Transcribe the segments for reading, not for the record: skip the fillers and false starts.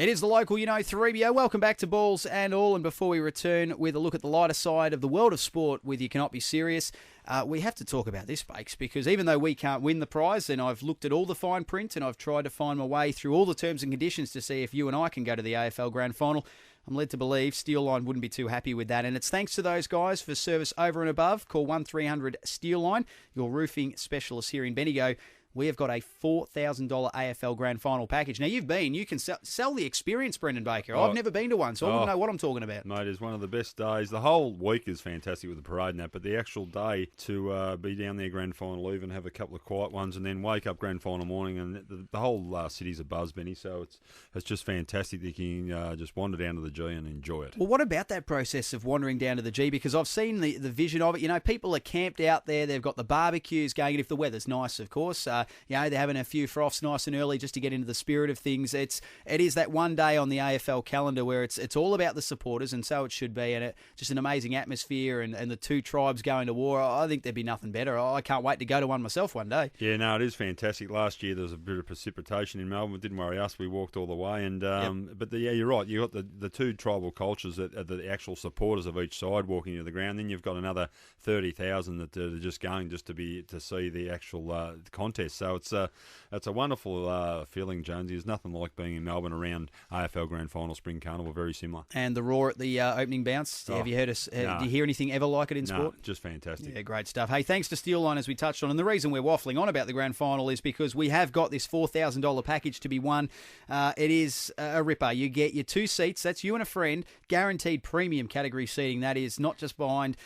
It is the local, 3BO. Welcome back to Balls and All. And before we return with a look at the lighter side of the world of sport with You Cannot Be Serious, we have to talk about this, Bakes, because even though we can't win the prize, and I've looked at all the fine print and I've tried to find my way through all the terms and conditions to see if you and I can go to the AFL Grand Final, I'm led to believe Steeline wouldn't be too happy with that. And it's thanks to those guys for service over and above. Call 1300 Steeline, your roofing specialist here in Bendigo. We have got a $4,000 AFL Grand Final package. Now, you can sell the experience, Brendan Baker. I've never been to one, so I wouldn't know what I'm talking about. Mate, it's one of the best days. The whole week is fantastic with the parade and that, but the actual day to be down there Grand Final, even have a couple of quiet ones, and then wake up Grand Final morning, and the whole city's a buzz, Benny, so it's just fantastic that you can just wander down to the G and enjoy it. Well, what about that process of wandering down to the G? Because I've seen the vision of it. People are camped out there. They've got the barbecues going, and if the weather's nice, of course. They're having a few froths nice and early just to get into the spirit of things. It is that one day on the AFL calendar where it's all about the supporters, and so it should be, and just an amazing atmosphere and the two tribes going to war. I think there'd be nothing better. I can't wait to go to one myself one day. Yeah, no, it is fantastic. Last year there was a bit of precipitation in Melbourne. It didn't worry us. We walked all the way, and but you're right. You've got the two tribal cultures that are the actual supporters of each side walking to the ground. Then you've got another 30,000 that are just going just to see the actual contest. So it's a wonderful feeling, Jonesy. There's nothing like being in Melbourne around AFL Grand Final, Spring Carnival, very similar. And the roar at the opening bounce, have you heard us? Do you hear anything ever like it in sport? Just fantastic. Yeah, great stuff. Hey, thanks to Steeline, as we touched on. And the reason we're waffling on about the Grand Final is because we have got this $4,000 package to be won. It is a ripper. You get your 2 seats, that's you and a friend, guaranteed premium category seating. That is not just behind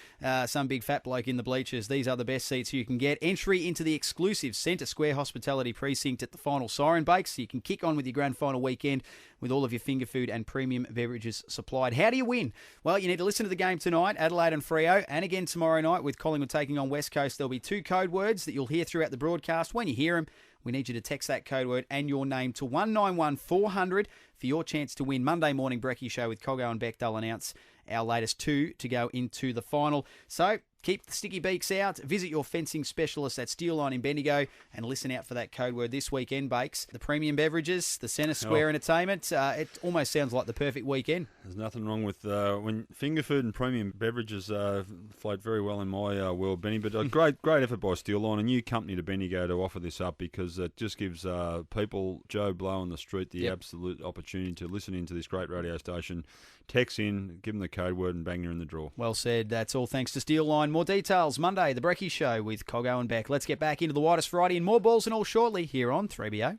some big fat bloke in the bleachers. These are the best seats you can get. Entry into the exclusive Centre Square Hospitality Precinct at the final Siren Bake, so you can kick on with your Grand Final weekend with all of your finger food and premium beverages supplied. How do you win? Well, you need to listen to the game tonight, Adelaide and Freo, and again tomorrow night with Collingwood taking on West Coast. There'll be 2 code words that you'll hear throughout the broadcast. When you hear them, we need you to text that code word and your name to 191400 for your chance to win. Monday morning Brekkie Show with Coggo and Beck. They'll announce our latest 2 to go into the final. So keep the sticky beaks out. Visit your fencing specialist at Steeline in Bendigo and listen out for that code word this weekend, Bakes. The premium beverages, the Centre Square entertainment. It almost sounds like the perfect weekend. There's nothing wrong with when finger food and premium beverages float very well in my world, Benny. But a great effort by Steeline, a new company to Bendigo to offer this up, because it just gives people, Joe Blow on the street, the absolute opportunity to listen into this great radio station. Text in, give them the code word, and bang, you're in the draw. Well said. That's all thanks to Steeline. More details Monday, the Brekkie Show with Coggo and Beck. Let's get back into the widest variety and more balls and all shortly here on 3BO.